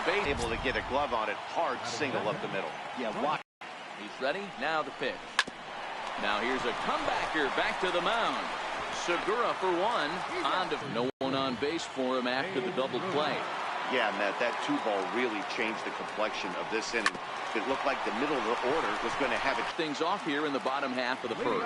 base. Able to get a glove on it. Hard single up the middle. Yeah, watch. He's ready. Now the pitch. Now here's a comebacker back to the mound. Segura for one. No one on base for him after the double play. Yeah, Matt, that 2-ball really changed the complexion of this inning. It looked like the middle of the order was going to have it. Things off here in the bottom half of the first.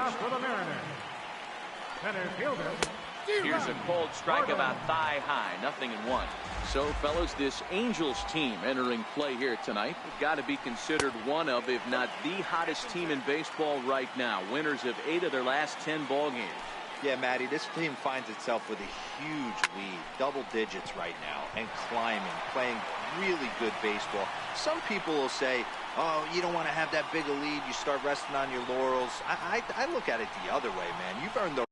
Here's a cold strike about thigh high. 0-1. So, fellas, this Angels team entering play here tonight has got to be considered one of, if not the hottest team in baseball right now. Winners of 8 of their last 10 ball games. Yeah, Matty, this team finds itself with a huge lead, double digits right now, and climbing, playing really good baseball. Some people will say, oh, you don't want to have that big a lead, you start resting on your laurels. I look at it the other way, man. You've earned the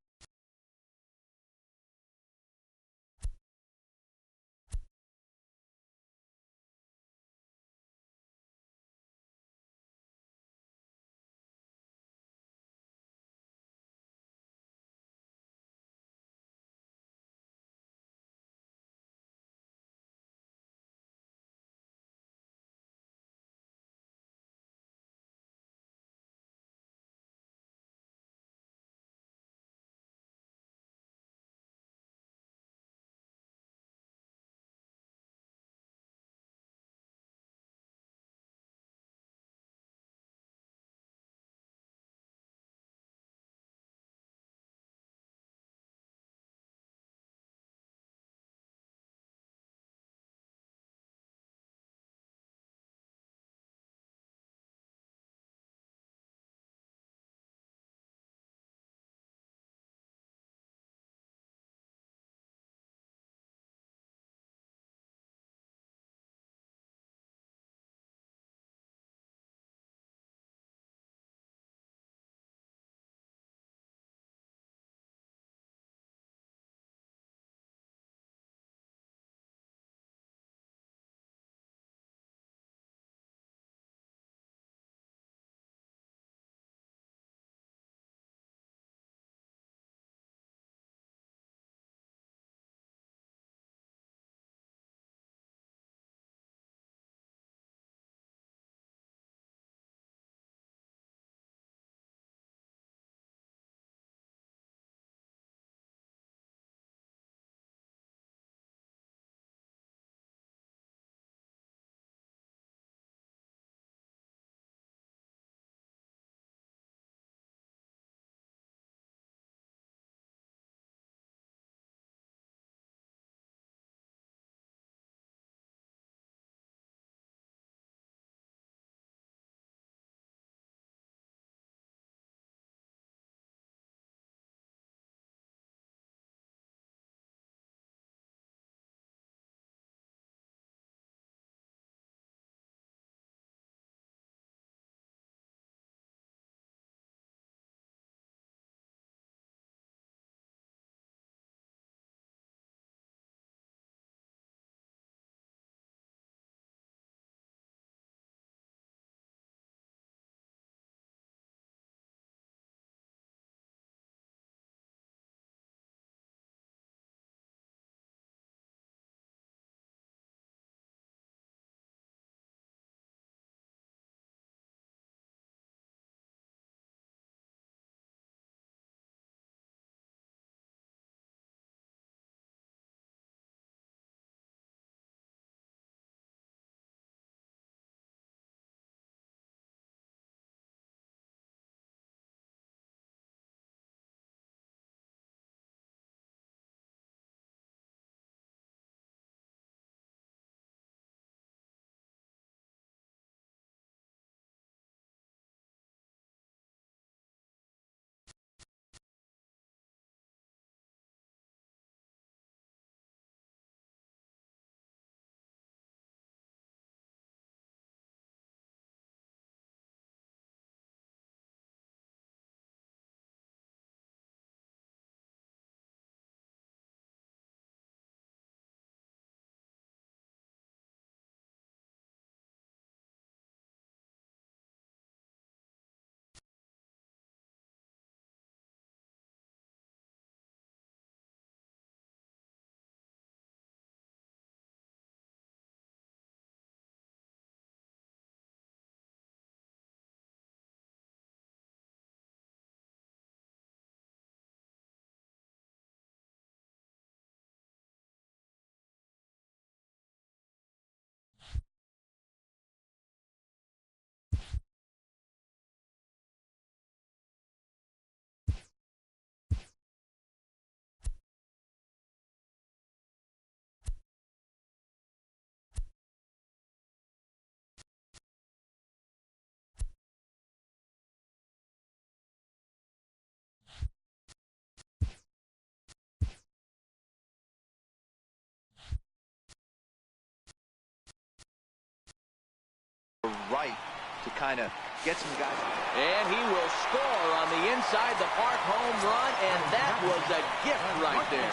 right to kind of get some guys. And he will score on the inside the park home run, and that was a gift right there.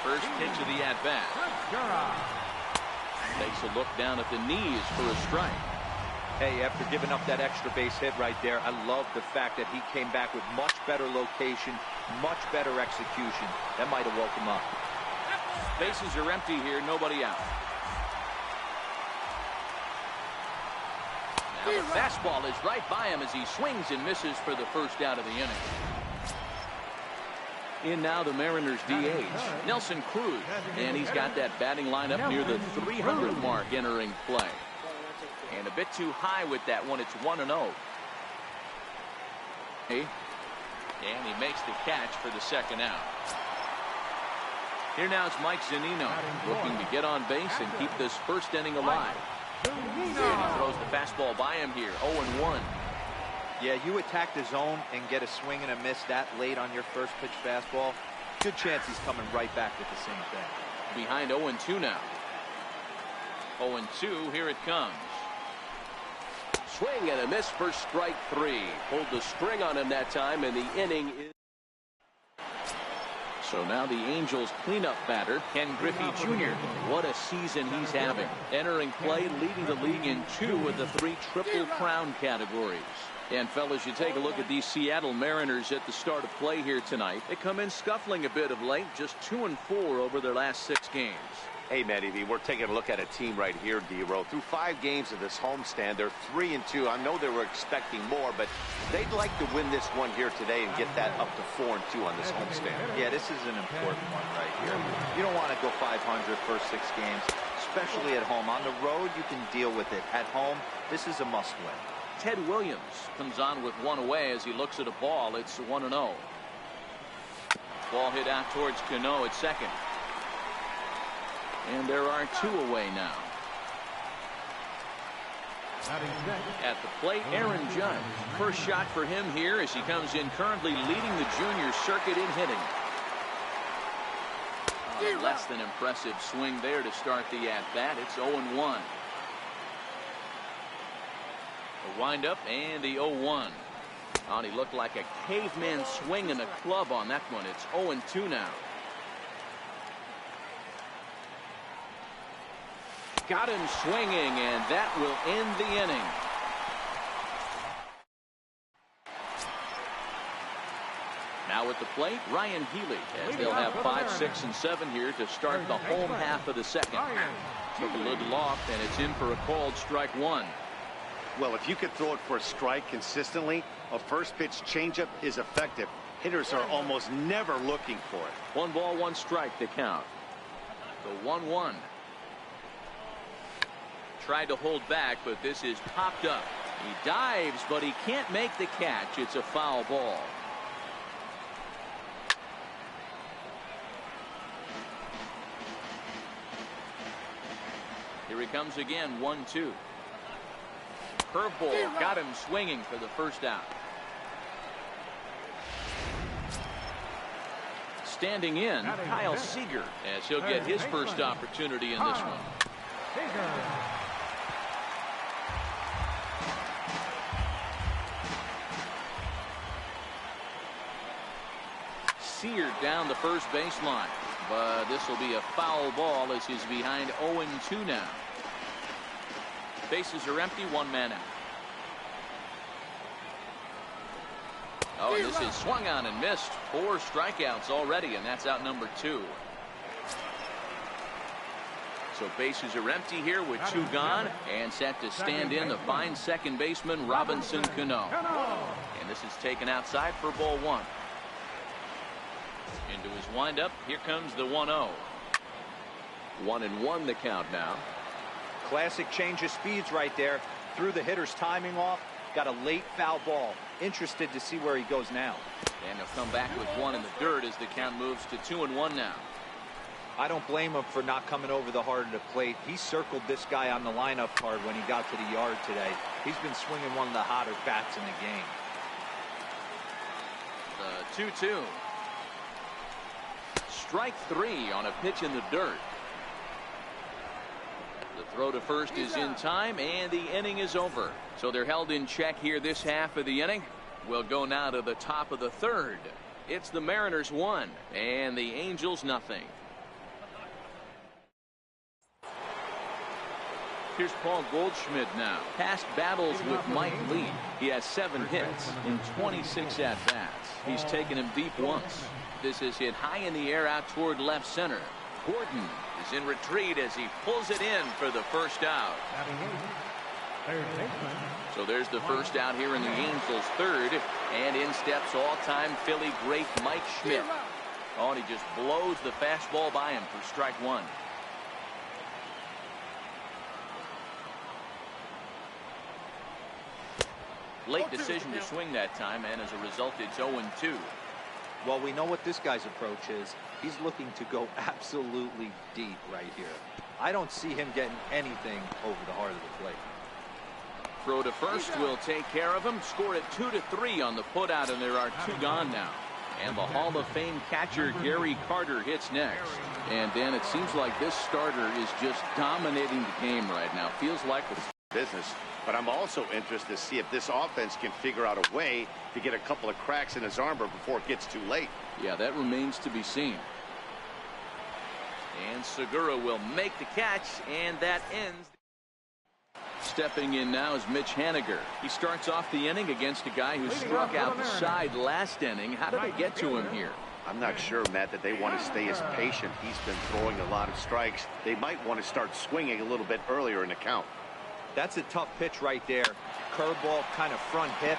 First pitch of the at-bat. Takes a look down at the knees for a strike. Hey, after giving up that extra base hit right there, I love the fact that he came back with much better location, much better execution. That might have woke him up. Bases are empty here, nobody out. Now the fastball is right by him as he swings and misses for the first out of the inning. In now the Mariners DH, Nelson Cruz, and he's got that batting lineup near the 300 mark entering play. And a bit too high with that one. It's 1-0. And he makes the catch for the second out. Here now is Mike Zunino looking to get on base and keep this first inning alive. And he throws the fastball by him here. 0-1. Yeah, you attack the zone and get a swing and a miss that late on your first pitch fastball. Good chance he's coming right back with the same thing. Behind 0-2 now. 0-2, here it comes. Swing and a miss for strike 3. Pulled the string on him that time, and the inning is. So now the Angels cleanup batter, Ken Griffey Jr. What a season he's having. Entering play, leading the league in 2 of the 3 Triple Crown categories. And fellas, you take a look at these Seattle Mariners at the start of play here tonight. They come in scuffling a bit of late, just 2-4 over their last 6 games. Hey, Matty V, we're taking a look at a team right here, D-Row. Through 5 games of this homestand, they're 3-2. I know they were expecting more, but they'd like to win this one here today and get that up to 4-2 on this homestand. Yeah, this is an important one right here. You don't want to go 500 first 6 games, especially at home. On the road, you can deal with it. At home, this is a must-win. Ted Williams comes on with 1 away as he looks at a ball. It's 1-0. Ball hit out towards Cano at second. And there are 2 away now. At the plate, Aaron Judge. First shot for him here as he comes in currently leading the junior circuit in hitting. Less than impressive swing there to start the at-bat. It's 0-1. The windup and the 0-1. Oh, he looked like a caveman swinging a club on that one. It's 0-2 now. Got him swinging, and that will end the inning. Now at the plate, Ryan Healy, as they'll have 5, 6, and 7 here to start the home half of the second. Took a little off, and it's in for a called strike 1. Well, if you could throw it for a strike consistently, a first pitch changeup is effective. Hitters are almost never looking for it. 1 ball, 1 strike to count. The 1-1. Tried to hold back, but this is popped up. He dives, but he can't make the catch. It's a foul ball. Here he comes again, 1-2. Curveball got him swinging for the first out. Standing in, Kyle Seager, as he'll get his first opportunity in this one. Seared down the first baseline, but this will be a foul ball as he's behind 0-2 now. Bases are empty, 1 man out. Oh, and this is swung on and missed. 4 strikeouts already, and that's out number 2. So bases are empty here with 2 gone, and set to stand in the fine second baseman Robinson Cano. And this is taken outside for ball 1. Into his windup, here comes the 1-0. 1-1 the count now. Classic change of speeds right there. Threw the hitter's timing off. Got a late foul ball. Interested to see where he goes now. And he'll come back with 1 in the dirt as the count moves to 2-1 now. I don't blame him for not coming over the hard of the plate. He circled this guy on the lineup card when he got to the yard today. He's been swinging one of the hotter bats in the game. 2-2. Strike 3 on a pitch in the dirt. The throw to first is in time, and the inning is over. So they're held in check here this half of the inning. We'll go now to the top of the third. It's the Mariners 1 and the Angels nothing. Here's Paul Goldschmidt now. Past battles with Mike Lee. He has 7 hits in 26 at-bats. He's taken him deep once. This is hit high in the air out toward left center. Gordon is in retreat as he pulls it in for the first out. So there's the first out here in the Angels' third. And in steps all-time Philly great Mike Schmidt. Oh, and he just blows the fastball by him for strike 1. Late decision to swing that time, and as a result, it's 0-2. Well, we know what this guy's approach is. He's looking to go absolutely deep right here. I don't see him getting anything over the heart of the plate. Throw to first will take care of him. Score it 2-3 on the putout, and there are 2 gone now. And the Hall of Fame catcher Gary Carter hits next. And Dan, it seems like this starter is just dominating the game right now. Feels like it's business. But I'm also interested to see if this offense can figure out a way to get a couple of cracks in his armor before it gets too late. Yeah, that remains to be seen. And Segura will make the catch, and that ends. Stepping in now is Mitch Haniger. He starts off the inning against a guy who struck out the side last inning. How did they get to him here? I'm not sure, Matt, that they want to stay as patient. He's been throwing a lot of strikes. They might want to start swinging a little bit earlier in the count. That's a tough pitch right there. Curveball, kind of front hip.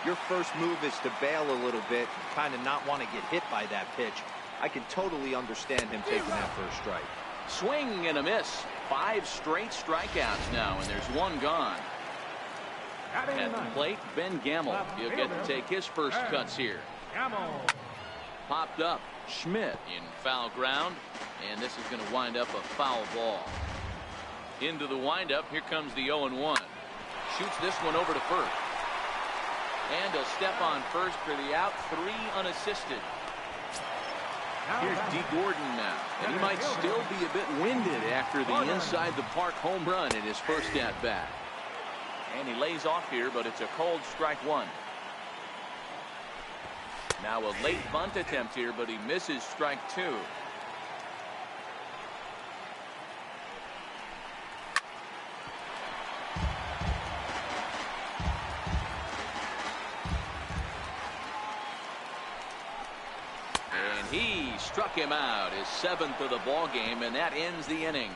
Your first move is to bail a little bit, kind of not want to get hit by that pitch. I can totally understand him taking that first strike. Swing and a miss. 5 straight strikeouts now, and there's 1 gone. At the plate, Ben Gamble. He'll get to take his first cuts here. Popped up. Schmidt in foul ground, and this is going to wind up a foul ball. Into the windup. Here comes the 0-1. Shoots this one over to first. And he'll step on first for the out. 3 unassisted. Here's D. Gordon now. And he might still be a bit winded after the inside the park home run in his first at bat. And he lays off here, but it's a cold strike 1. Now a late bunt attempt here, but he misses strike 2. He struck him out, his 7th of the ball game, and that ends the inning.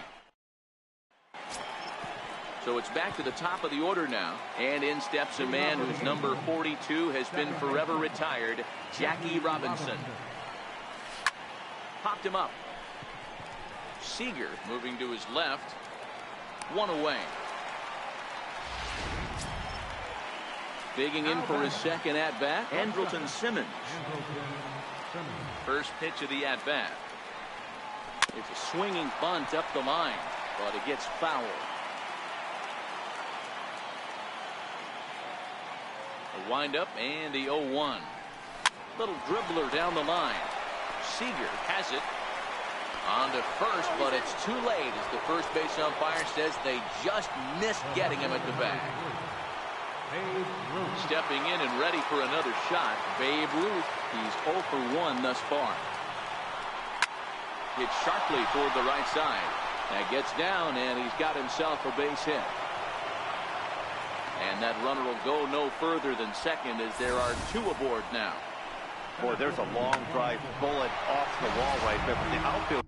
So it's back to the top of the order now, and in steps a man whose number 42 has been forever retired, Jackie Robinson. Popped him up. Seager moving to his left. 1 away. Digging in for his second at bat, Andrelton Simmons. First pitch of the at-bat. It's a swinging bunt up the line, but it gets fouled. A windup and the 0-1. Little dribbler down the line. Seager has it on to first, but it's too late as the first base umpire says they just missed getting him at the bag. Stepping in and ready for another shot, Babe Ruth. He's 0 for 1 thus far. Hit sharply toward the right side. That gets down, and he's got himself a base hit. And that runner will go no further than second as there are 2 aboard now. Boy, there's a long drive bullet off the wall right there from the outfield.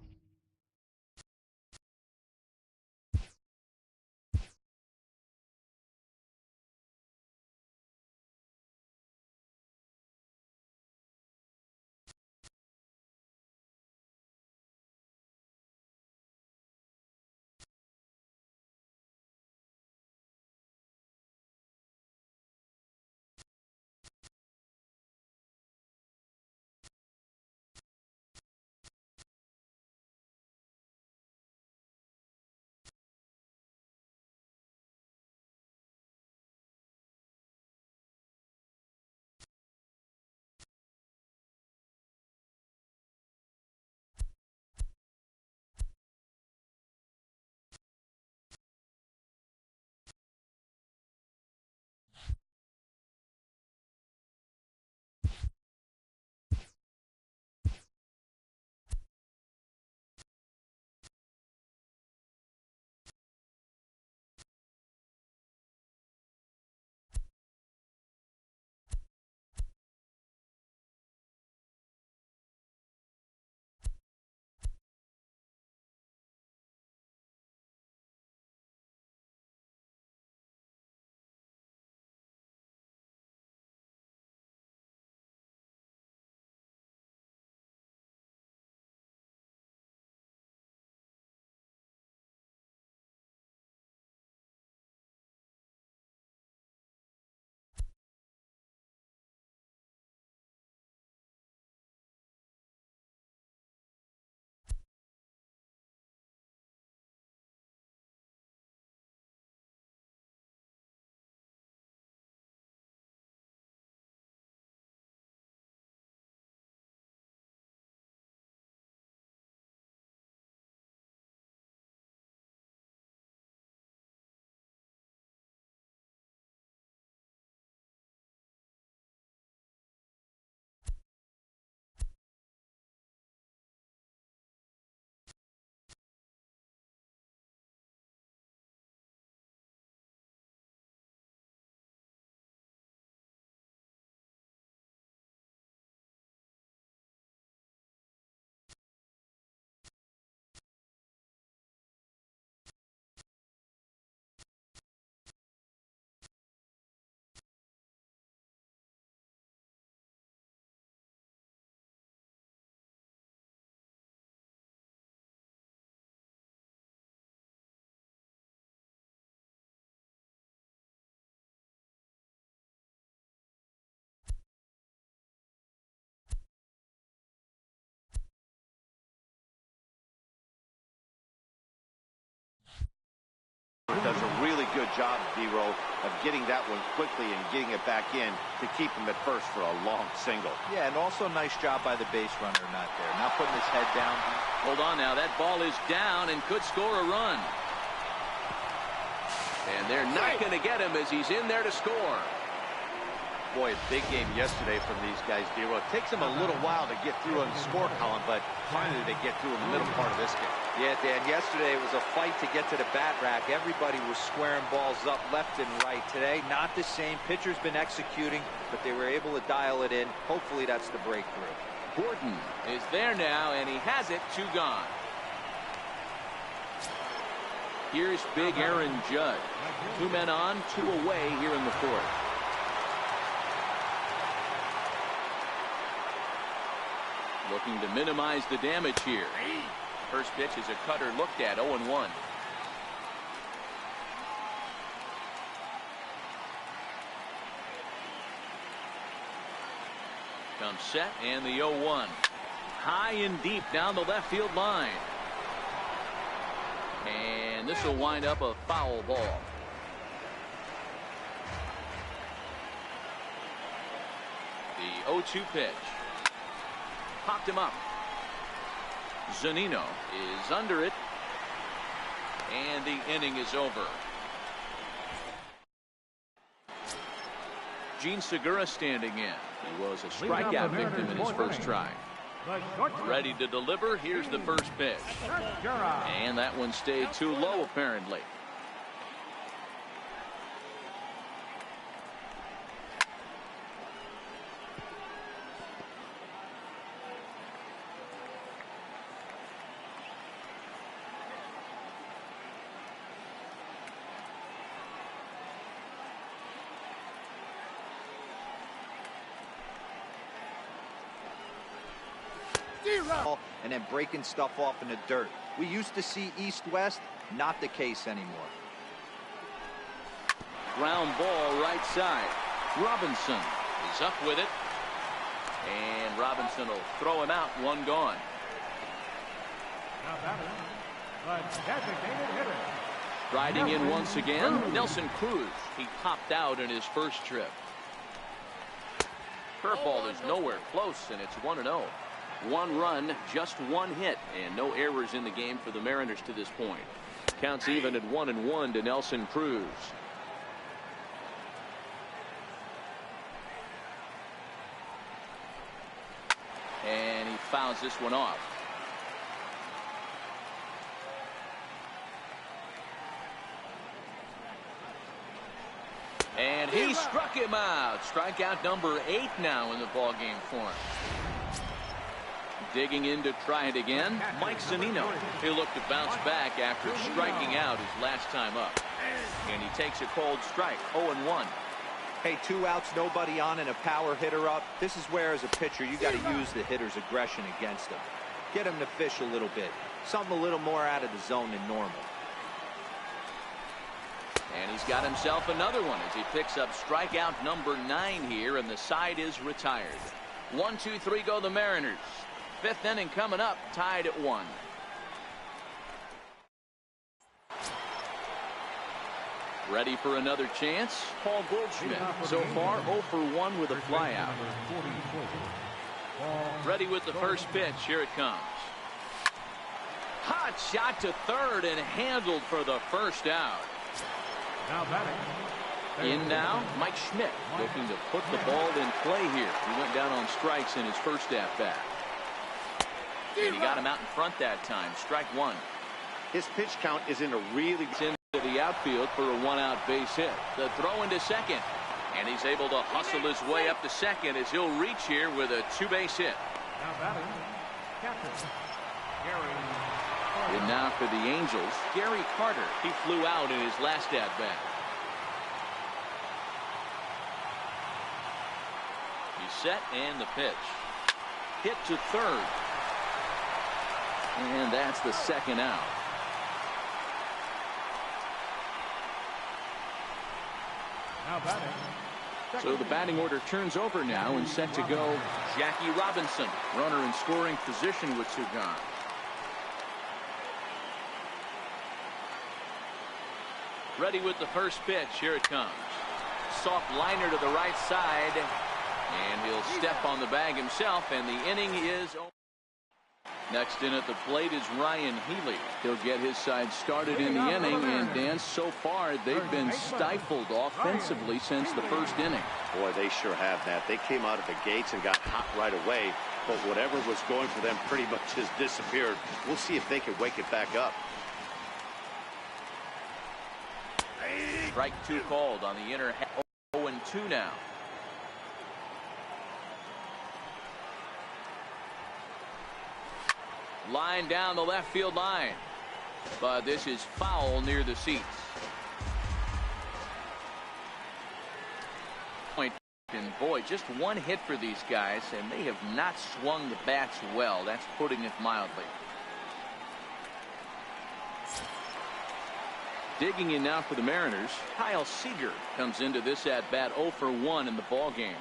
Does a really good job, D-Row, of getting that one quickly and getting it back in to keep him at first for a long single. Yeah, and also nice job by the base runner not there. Not putting his head down. Hold on now. That ball is down and could score a run. And they're not going to get him as he's in there to score. Boy, a big game yesterday from these guys, D-Row. It takes them a little while to get through on the score column, but finally they get through in the middle part of this game. Yeah, Dan, yesterday it was a fight to get to the bat rack. Everybody was squaring balls up left and right. Today, not the same. Pitcher's been executing, but they were able to dial it in. Hopefully that's the breakthrough. Gordon is there now, and he has it. 2 gone. Here's big Aaron Judge. 2 men on, 2 away here in the 4th. Looking to minimize the damage here. First pitch is a cutter looked at. 0-1. Comes set and the 0-1. High and deep down the left field line. And this will wind up a foul ball. The 0-2 pitch. Popped him up. Zunino is under it. And the inning is over. Gene Segura standing in. He was a strikeout victim in his first try. Ready to deliver. Here's the first pitch. And that one stayed too low apparently. And then breaking stuff off in the dirt. We used to see east-west, not the case anymore. Ground ball right side. Robinson is up with it. And Robinson will throw him out. 1 gone. Riding in once again, Nelson Cruz. He popped out in his first trip. Curveball is nowhere close, and it's 1-0. 1 run, just 1 hit, and no errors in the game for the Mariners to this point. Counts even at 1-1 to Nelson Cruz. And he fouls this one off. And he struck him out. Strikeout number 8 now in the ballgame for him. Digging in to try it again, Mike Zunino. He'll look to bounce back after striking out his last time up. And he takes a cold strike. 0-1. Hey, 2 outs, nobody on, and a power hitter up. This is where, as a pitcher, you got to use the hitter's aggression against him. Get him to fish a little bit. Something a little more out of the zone than normal. And he's got himself another one as he picks up strikeout number 9 here, and the side is retired. 1, 2, 3 go the Mariners. 5th inning coming up, tied at 1. Ready for another chance. Paul Goldschmidt so far 0 for 1 with a flyout. Ready with the first pitch. Here it comes. Hot shot to third and handled for the first out. In now, Mike Schmidt looking to put the ball in play here. He went down on strikes in his first at bat. And he got him out in front that time. Strike 1. His pitch count is in a really into the outfield for a 1-out base hit. The throw into second. And he's able to hustle his way up to second as he'll reach here with a 2-base hit. And now for the Angels, Gary Carter. He flew out in his last at bat. He's set and the pitch. Hit to third. And that's the 2nd out. So the batting order turns over now and set to go Jackie Robinson. Runner in scoring position with 2 gone. Ready with the first pitch. Here it comes. Soft liner to the right side. And he'll step on the bag himself, and the inning is over. Next in at the plate is Ryan Healy. He'll get his side started in the inning, and Dan, so far they've been stifled offensively since the first inning. Boy, they sure have that. They came out of the gates and got hot right away, but whatever was going for them pretty much has disappeared. We'll see if they can wake it back up. Strike 2 called on the inner half. 0-2 now. Line down the left field line, but this is foul near the seats. And boy, just one hit for these guys, and they have not swung the bats well. That's putting it mildly. Digging in now for the Mariners, Kyle Seager comes into this at bat 0 for 1 in the ball game.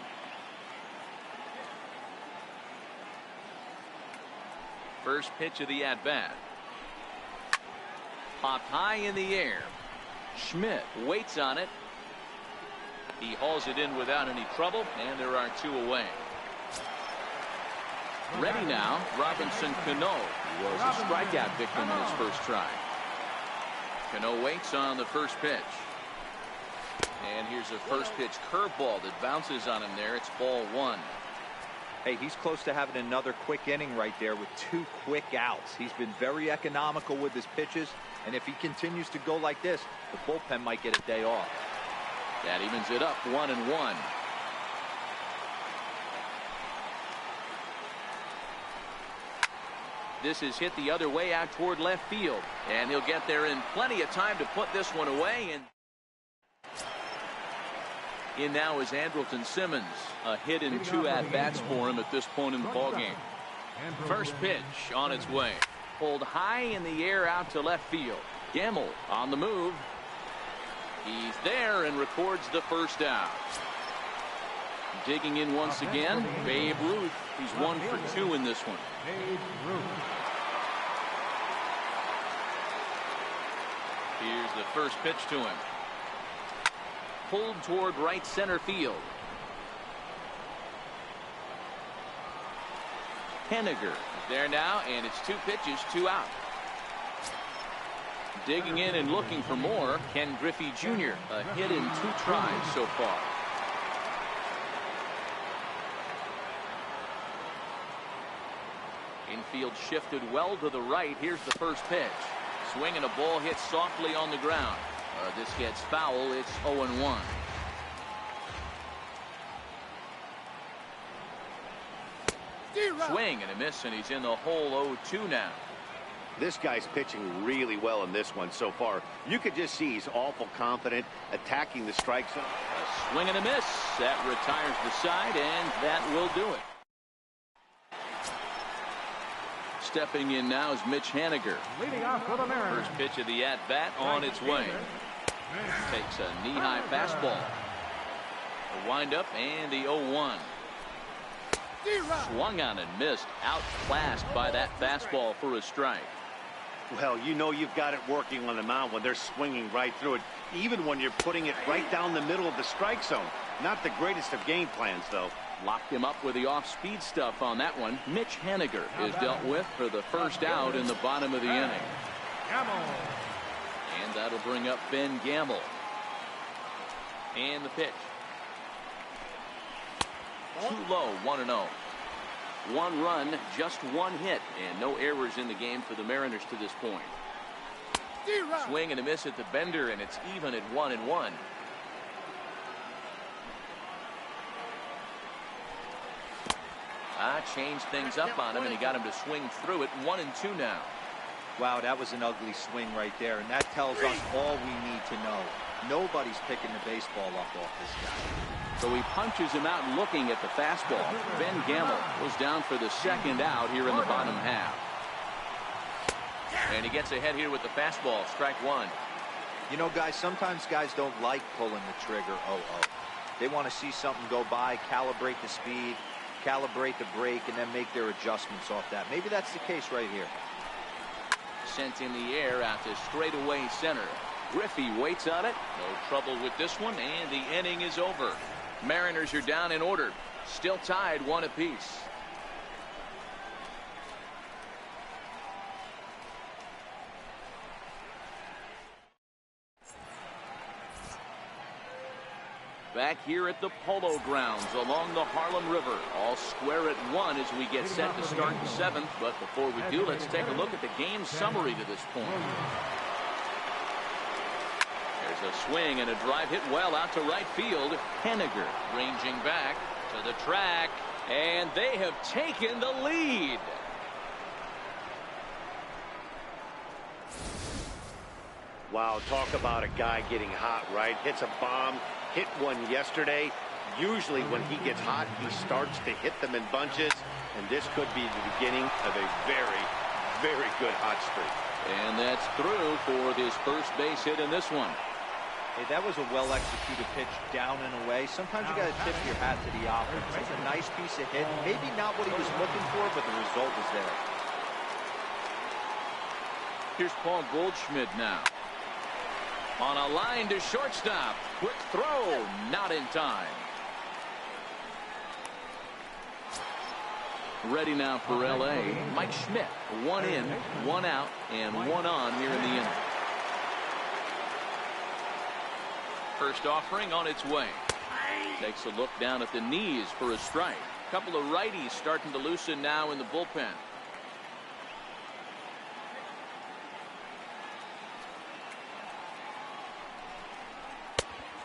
First pitch of the at bat. Popped high in the air. Schmidt waits on it. He hauls it in without any trouble, and there are 2 away. Ready now, Robinson Cano was a strikeout victim in his first try. Cano waits on the first pitch. And here's a first pitch curveball that bounces on him there. It's ball 1. Hey, he's close to having another quick inning right there with 2 quick outs. He's been very economical with his pitches, and if he continues to go like this, the bullpen might get a day off. That evens it up 1-1. This is hit the other way out toward left field, and he'll get there in plenty of time to put this one away. And in now is Andrelton Simmons. A hit in 2 at-bats for him at this point in the ballgame. First pitch on its way. Pulled high in the air out to left field. Gamble on the move. He's there and records the first out. Digging in once again, Babe Ruth. He's 1 for 2 in this one. Here's the first pitch to him. Pulled toward right center field. Henniger there now, and it's 2 pitches, 2 out. Digging in and looking for more, Ken Griffey Jr. A hit in 2 tries so far. Infield shifted well to the right. Here's the first pitch. Swing and a ball hit softly on the ground. This gets foul. It's 0-1. Swing and a miss, and he's in the hole. 0-2 now. This guy's pitching really well in this one so far. You could just see he's awful confident attacking the strike zone. A swing and a miss. That retires the side, and that will do it. Stepping in now is Mitch Haniger. First pitch of the at-bat on its way. Takes a knee-high fastball. A windup and the 0-1. Swung on and missed. Outclassed by that fastball for a strike. Well, you know you've got it working on the mound when they're swinging right through it, even when you're putting it right down the middle of the strike zone. Not the greatest of game plans, though. Locked him up with the off-speed stuff on that one. Mitch Haniger is dealt with for the first out in the bottom of the inning. And that'll bring up Ben Gamble. And the pitch. Too low, 1-0. 1 run, just 1 hit, and no errors in the game for the Mariners to this point. Swing and a miss at the bender, and it's even at 1-1. Changed things up on him, and he got him to swing through it. 1-2 now. Wow, that was an ugly swing right there, and that tells us all we need to know. Nobody's picking the baseball up off this guy. So he punches him out looking at the fastball. Ben Gamble was down for the second out here in the bottom half. And he gets ahead here with the fastball. Strike 1. You know, guys, sometimes guys don't like pulling the trigger 0-0. They want to see something go by, calibrate the speed, calibrate the break, and then make their adjustments off that. Maybe that's the case right here. Sent in the air out to straightaway center. Griffey waits on it. No trouble with this one, and the inning is over. Mariners are down in order. Still tied 1 apiece. Back here at the Polo Grounds along the Harlem River. All square at 1 as we get set to start the 7th. But before we do, let's take a look at the game summary to this point. There's a swing and a drive hit well out to right field. Henniger ranging back to the track, and they have taken the lead. Wow, talk about a guy getting hot, right? Hits a bomb, hit one yesterday. Usually when he gets hot, he starts to hit them in bunches, and this could be the beginning of a very, very good hot streak. And that's through for his first base hit in this one. Hey, that was a well-executed pitch down and away. Sometimes you got to tip your hat to the offense. It's a nice piece of hit. Maybe not what he was looking for, but the result is there. Here's Paul Goldschmidt now. On a line to shortstop. Quick throw. Not in time. Ready now for L.A. Mike Schmidt. 1 in, 1 out, and 1 on here in the inning. First offering on its way. Takes a look down at the knees for a strike. Couple of righties starting to loosen now in the bullpen.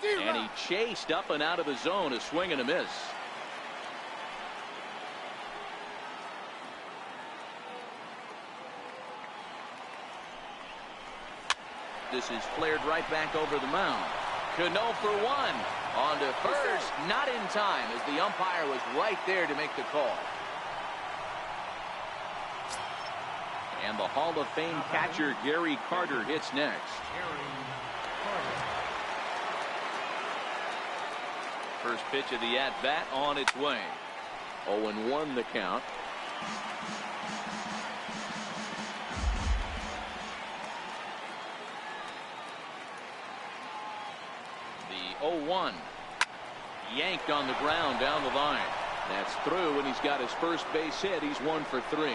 And he chased up and out of the zone. A swing and a miss. This is flared right back over the mound. Cano for 1. On to first. Not in time as the umpire was right there to make the call. And the Hall of Fame catcher Gary Carter hits next. First pitch of the at-bat on its way. 0-1 the count. The 0-1. Yanked on the ground down the line. That's through, and he's got his first base hit. He's 1 for 3.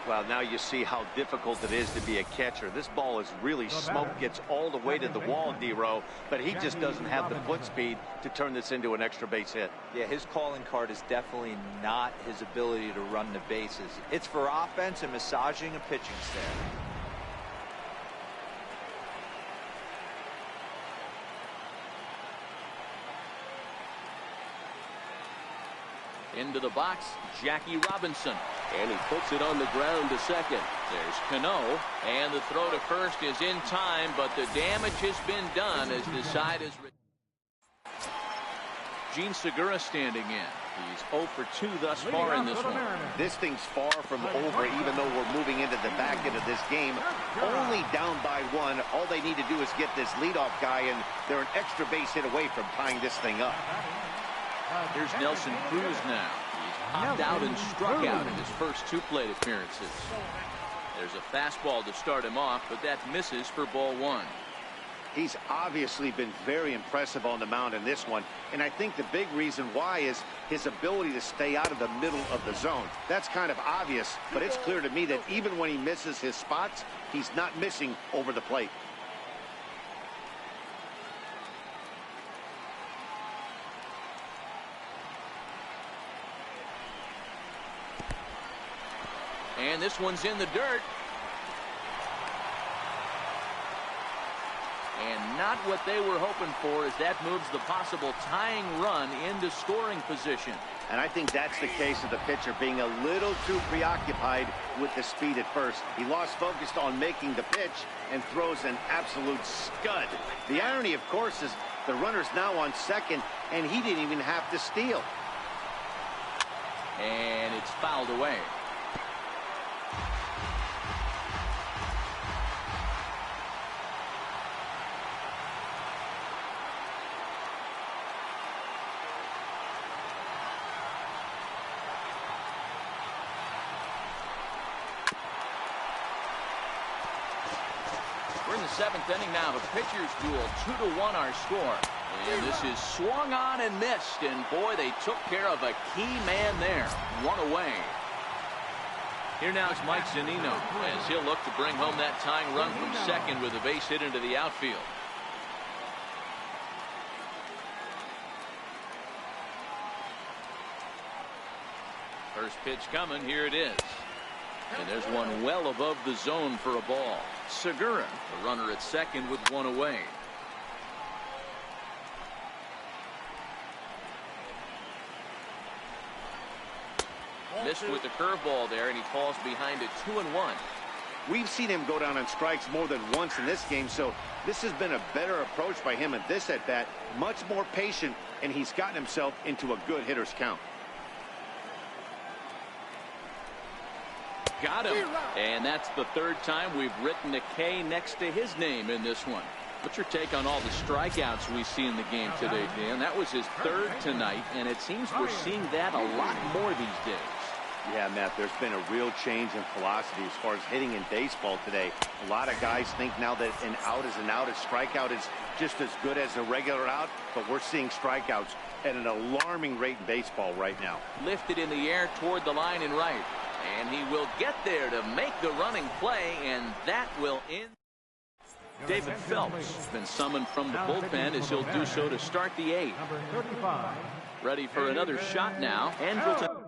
Well, now you see how difficult it is to be a catcher. This ball is really smoked, gets all the way to the wall, D-Row, but he just doesn't have the foot speed to turn this into an extra base hit. Yeah, his calling card is definitely not his ability to run the bases. It's for offense and massaging a pitching staff. Into the box, Jackie Robinson. And he puts it on the ground to second. There's Cano. And the throw to first is in time, but the damage has been done as the side is... Gene Segura standing in. He's 0 for 2 thus far in this one. This thing's far from over, even though we're moving into the back end of this game. Only down by 1. All they need to do is get this leadoff guy, and they're an extra base hit away from tying this thing up. Here's Nelson Cruz now. He's popped out and struck out in his first 2 plate appearances. There's a fastball to start him off, but that misses for ball 1. He's obviously been very impressive on the mound in this one, and I think the big reason why is his ability to stay out of the middle of the zone. That's kind of obvious, but it's clear to me that even when he misses his spots, he's not missing over the plate. And this one's in the dirt. And not what they were hoping for, as that moves the possible tying run into scoring position. And I think that's the case of the pitcher being a little too preoccupied with the speed at first. He lost focus on making the pitch and throws an absolute scud. The irony, of course, is the runner's now on second, and he didn't even have to steal. And it's fouled away. seventh inning now. The pitcher's duel, 2-1 our score. And this is swung on and missed. And boy, they took care of a key man there. One away. Here now is Mike Zunino as he'll look to bring home that tying run from second with a base hit into the outfield. First pitch coming. Here it is. And there's one well above the zone for a ball. Segura, the runner at second with one away. Missed with the curveball there, and he falls behind it 2-1. We've seen him go down on strikes more than once in this game, so this has been a better approach by him at this at-bat. Much more patient, and he's gotten himself into a good hitter's count. Got him. And that's the third time we've written a K next to his name in this one. What's your take on all the strikeouts we see in the game today, Dan? That was his third tonight, and it seems we're seeing that a lot more these days. Yeah, Matt, there's been a real change in philosophy as far as hitting in baseball today. A lot of guys think now that an out is an out. A strikeout is just as good as a regular out, but we're seeing strikeouts at an alarming rate in baseball right now. Lifted in the air toward the line and right. And he will get there to make the running play, and that will end. David Phelps has been summoned from the bullpen as he'll do so to start the eighth. Ready for another shot now. Andrelton.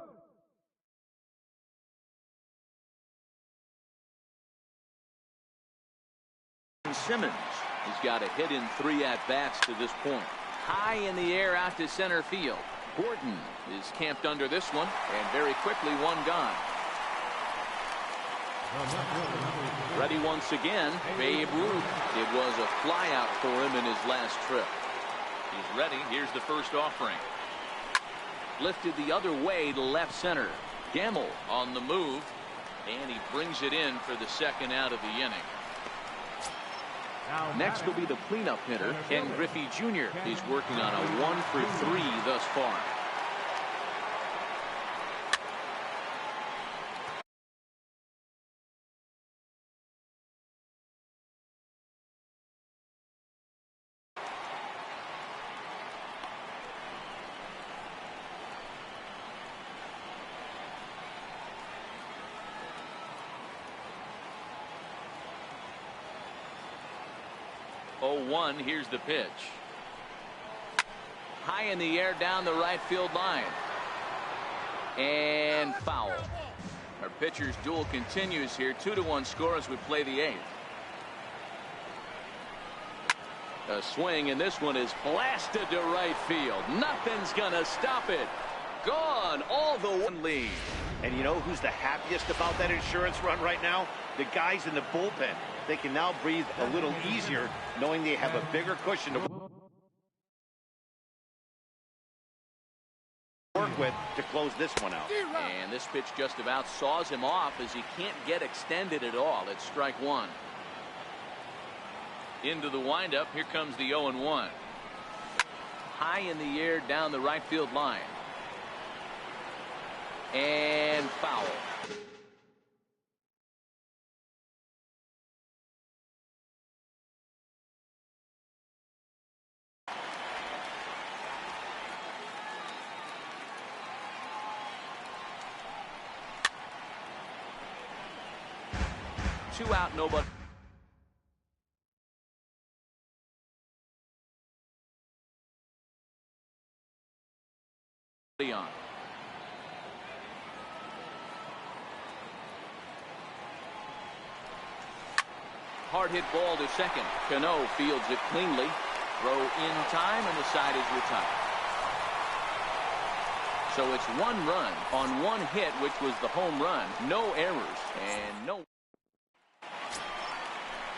Simmons has got a hit in 3 at-bats to this point. High in the air out to center field. Gordon is camped under this one, and very quickly one gone. Ready once again, Babe Ruth. It was a flyout for him in his last trip. He's ready. Here's the first offering. Lifted the other way to left center. Gamble on the move, and he brings it in for the second out of the inning. Next will be the cleanup hitter, Ken Griffey Jr. He's working on a 1-for-3 thus far. One. Here's the pitch. High in the air down the right field line. And foul. Our pitcher's duel continues here. 2-1 score as we play the eighth. A swing, and this one is blasted to right field. Nothing's gonna stop it. Gone all the one lead. And you know who's the happiest about that insurance run right now? The guys in the bullpen. They can now breathe a little easier knowing they have a bigger cushion to work with to close this one out. And this pitch just about saws him off as he can't get extended at all. It's strike one. Into the windup. Here comes the 0-1. High in the air down the right field line. And foul. Two out, nobody. On. Hard hit ball to second. Cano fields it cleanly. Throw in time, and the side is retired. So it's 1 run on 1 hit, which was the home run. No errors and no.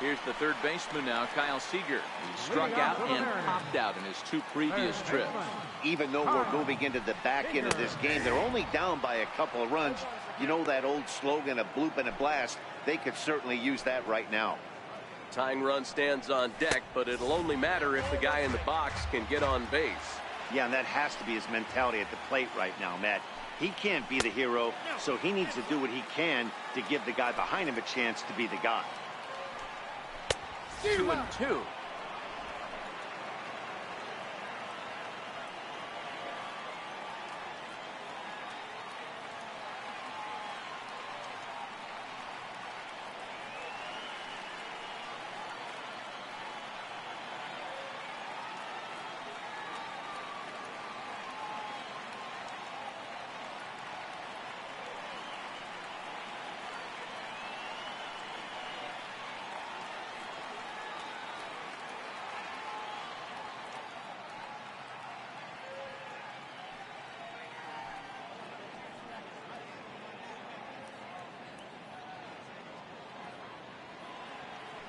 Here's the third baseman now, Kyle Seager. He struck out and popped out in his 2 previous trips. Even though we're moving into the back end of this game, they're only down by a couple of runs. You know that old slogan, a bloop and a blast. They could certainly use that right now. Tying run stands on deck, but it'll only matter if the guy in the box can get on base. Yeah, and that has to be his mentality at the plate right now, Matt. He can't be the hero, so he needs to do what he can to give the guy behind him a chance to be the guy. 2-2.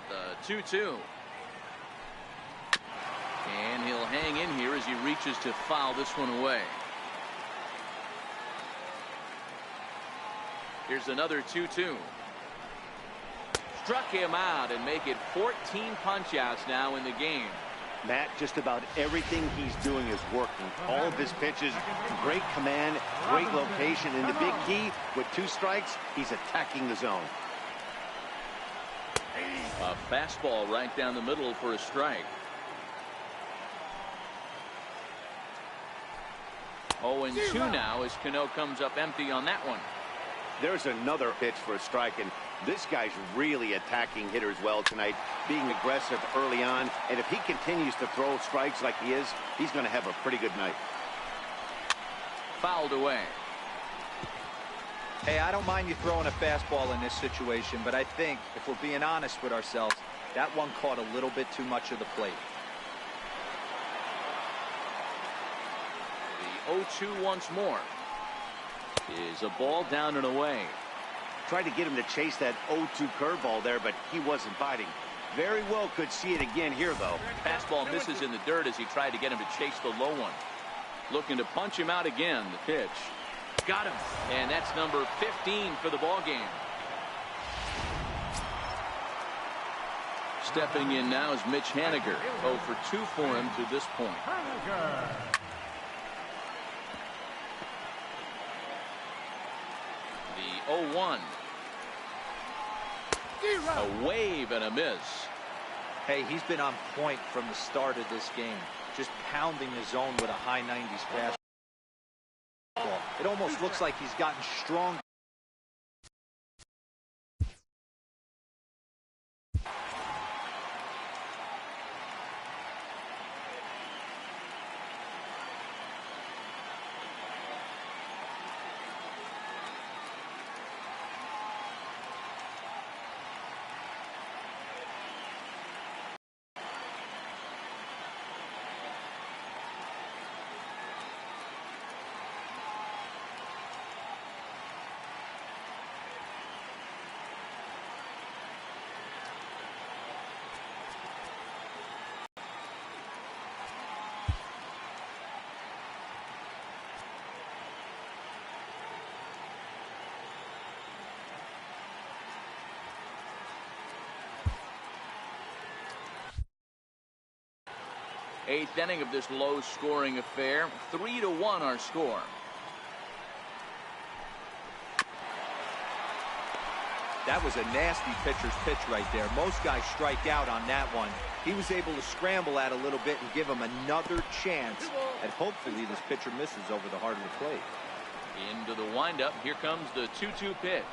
The 2-2. And he'll hang in here as he reaches to foul this one away. Here's another 2-2. Struck him out and make it 14 punch-outs now in the game. Matt, just about everything he's doing is working. All of his pitches, great command, great location, and the big key, with 2 strikes, he's attacking the zone. A fastball right down the middle for a strike. 0-2 now as Cano comes up empty on that one. There's another pitch for a strike, and this guy's really attacking hitters well tonight, being aggressive early on, and if he continues to throw strikes like he is, he's going to have a pretty good night. Fouled away. Hey, I don't mind you throwing a fastball in this situation, but I think, if we're being honest with ourselves, that one caught a little bit too much of the plate. The 0-2 once more. Is a ball down and away. Tried to get him to chase that 0-2 curveball there, but he wasn't biting. Very well could see it again here, though. Fastball misses in the dirt as he tried to get him to chase the low one. Looking to punch him out again. The pitch. Got him. And that's number 15 for the ball game. Stepping in now is Mitch Haniger. 0 for 2 for him to this point. The 0-1. A wave and a miss. Hey, he's been on point from the start of this game. Just pounding the zone with a high 90s fastball. It almost looks like he's gotten strong. Eighth inning of this low-scoring affair. 3-1 our score. That was a nasty pitcher's pitch right there. Most guys strike out on that one. He was able to scramble at a little bit and give him another chance. And hopefully this pitcher misses over the heart of the plate. Into the windup. Here comes the 2-2 pitch.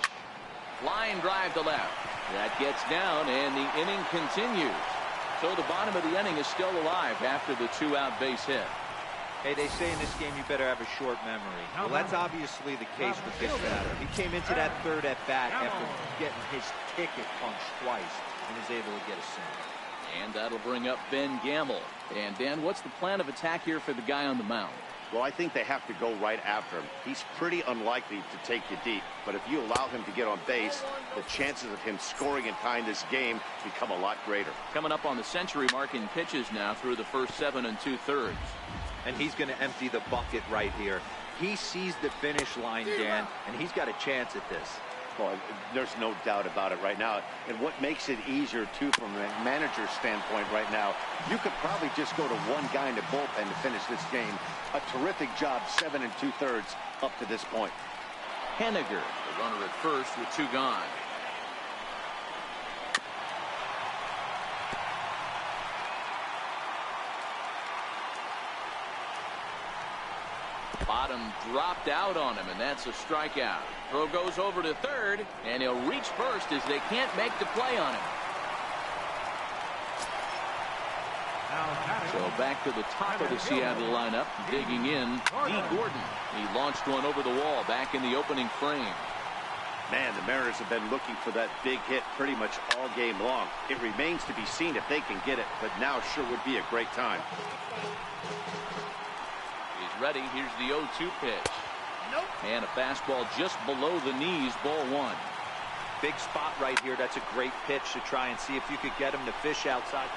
Line drive to left. That gets down, and the inning continues. So the bottom of the inning is still alive after the 2-out base hit. Hey, they say in this game you better have a short memory. Well, that's obviously the case with this batter. He came into that third at bat after getting his ticket punched twice and is able to get a single. And that'll bring up Ben Gamble. And Dan, what's the plan of attack here for the guy on the mound? Well, I think they have to go right after him. He's pretty unlikely to take you deep, but if you allow him to get on base, the chances of him scoring and tying this game become a lot greater. Coming up on the century mark in pitches now through the first 7 2/3. And he's going to empty the bucket right here. He sees the finish line, Dan, and he's got a chance at this. Well, there's no doubt about it right now. And what makes it easier, too, from a manager's standpoint right now, you could probably just go to one guy in the bullpen to finish this game. A terrific job, 7 2/3 up to this point. Haniger, the runner at first with 2 gone. Bottom dropped out on him, and that's a strikeout. Throw goes over to third, and he'll reach first as they can't make the play on him. So back to the top of the Seattle lineup, digging in, D. Gordon. He launched one over the wall back in the opening frame. Man, the Mariners have been looking for that big hit pretty much all game long. It remains to be seen if they can get it, but now sure would be a great time. He's ready. Here's the 0-2 pitch. And a fastball just below the knees, ball one. Big spot right here. That's a great pitch to try and see if you could get him to fish outside.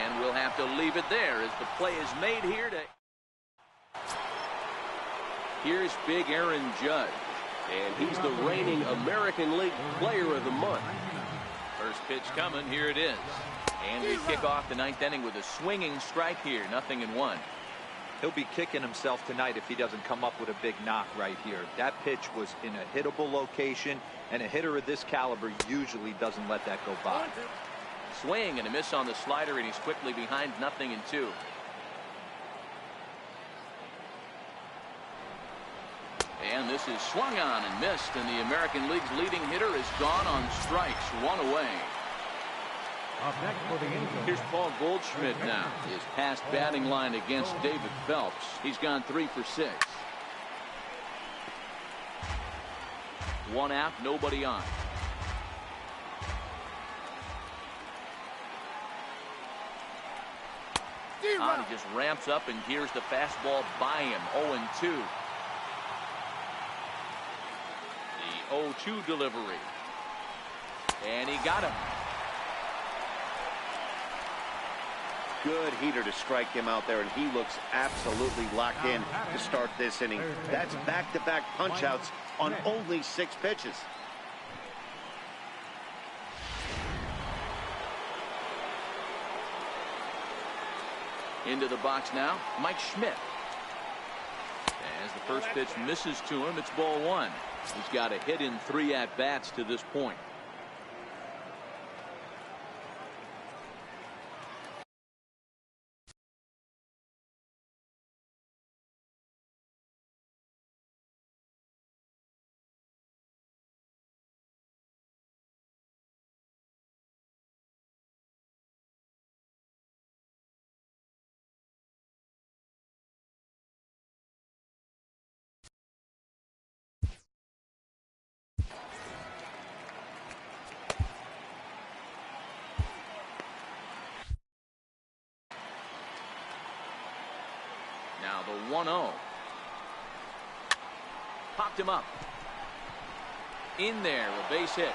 And we'll have to leave it there as the play is made here. Here's big Aaron Judge. And he's the reigning American League Player of the Month. First pitch coming. Here it is. And we kick off the ninth inning with a swinging strike here. 0-1. He'll be kicking himself tonight if he doesn't come up with a big knock right here. That pitch was in a hittable location, and a hitter of this caliber usually doesn't let that go by. Swing and a miss on the slider, and he's quickly behind 0-2. And this is swung on and missed, and the American League's leading hitter is gone on strikes, one away. Here's Paul Goldschmidt now. His past batting line against David Phelps. He's gone 3 for 6. One out, nobody on. He just ramps up, and here's the fastball by him. 0-2. The 0-2 delivery. And he got him. Good heater to strike him out there, and he looks absolutely locked in to start this inning. That's back-to-back punch-outs on only 6 pitches. Into the box now, Mike Schmidt. As the first pitch misses to him, it's ball one. He's got a hit in 3 at-bats to this point. Now the 1-0. Popped him up. In there, a base hit.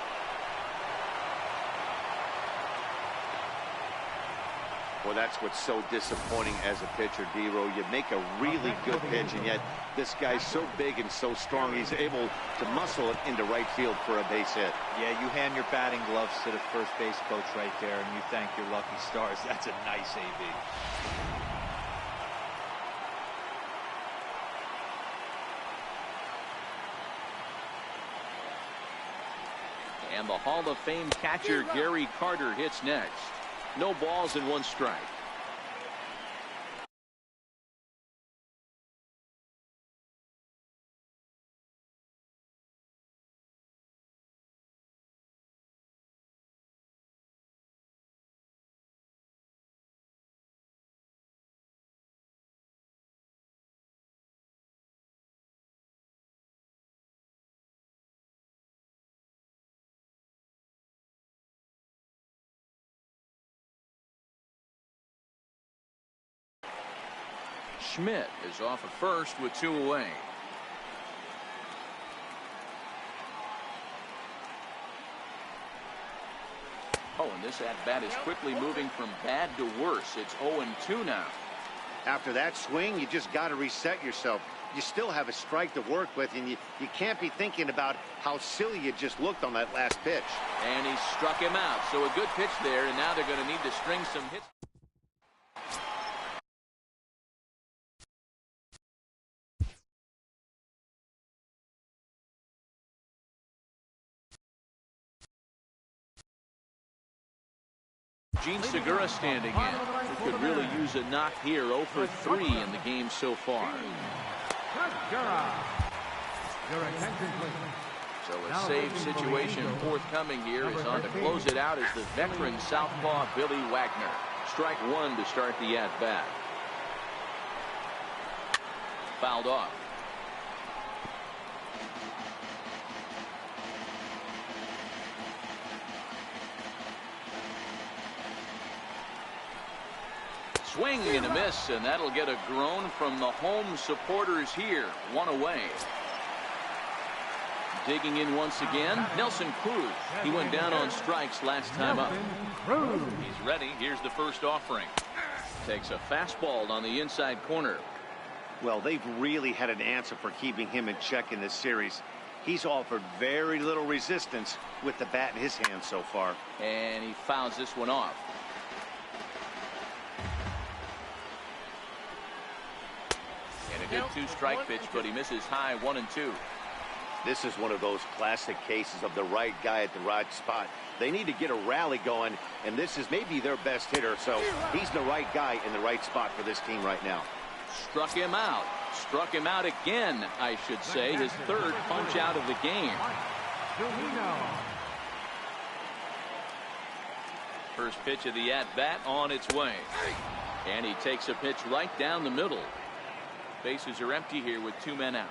Well, that's what's so disappointing as a pitcher, D-Row. You make a really good pitch, and yet this guy's so big and so strong, he's able to muscle it into right field for a base hit. Yeah, you hand your batting gloves to the first base coach right there, and you thank your lucky stars. That's a nice AB. And the Hall of Fame catcher Gary Carter hits next. No balls and 1 strike. Schmidt is off at first with 2 away. Oh, and this at-bat is quickly moving from bad to worse. It's 0-2 now. After that swing, you just got to reset yourself. You still have a strike to work with, and you can't be thinking about how silly you just looked on that last pitch. And he struck him out. So a good pitch there, and now they're going to need to string some hits. Gene Segura standing in. He could really use a knock here. 0 for 3 in the game so far. Your attention, please. So a save situation forthcoming here is on to close it out as the veteran southpaw Billy Wagner. Strike one to start the at-bat. Fouled off. Swing and a miss, and that'll get a groan from the home supporters here. One away. Digging in once again, Nelson Cruz. He went down on strikes last time up. He's ready. Here's the first offering. Takes a fastball on the inside corner. Well, they've really had an answer for keeping him in check in this series. He's offered very little resistance with the bat in his hand so far. And he fouls this one off. And a good two-strike pitch, but he misses high 1-2. This is one of those classic cases of the right guy at the right spot. They need to get a rally going, and this is maybe their best hitter, so he's the right guy in the right spot for this team right now. Struck him out. Struck him out again, I should say. His third punch out of the game. First pitch of the at-bat on its way. And he takes a pitch right down the middle. Bases are empty here with two men out.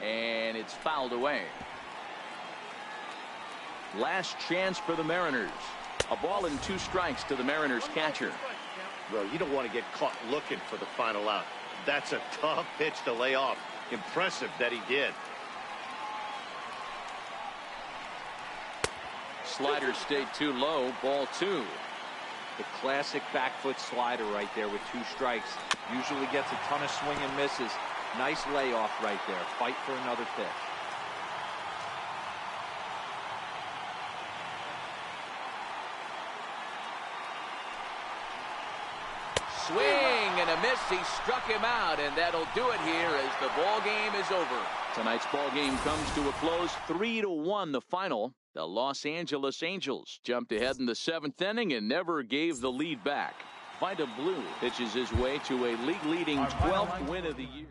And it's fouled away. Last chance for the Mariners. A ball and two strikes to the Mariners catcher. Well, you don't want to get caught looking for the final out. That's a tough pitch to lay off. Impressive that he did. Slider stayed too low. Ball two. The classic back foot slider right there with two strikes. Usually gets a ton of swing and misses. Nice layoff right there. Fight for another pitch. Swing and a miss. He struck him out, and that'll do it here as the ball game is over. Tonight's ball game comes to a close. 3-1 the final. The Los Angeles Angels jumped ahead in the 7th inning and never gave the lead back. Vida Blue pitches his way to a league-leading 12th win of the year.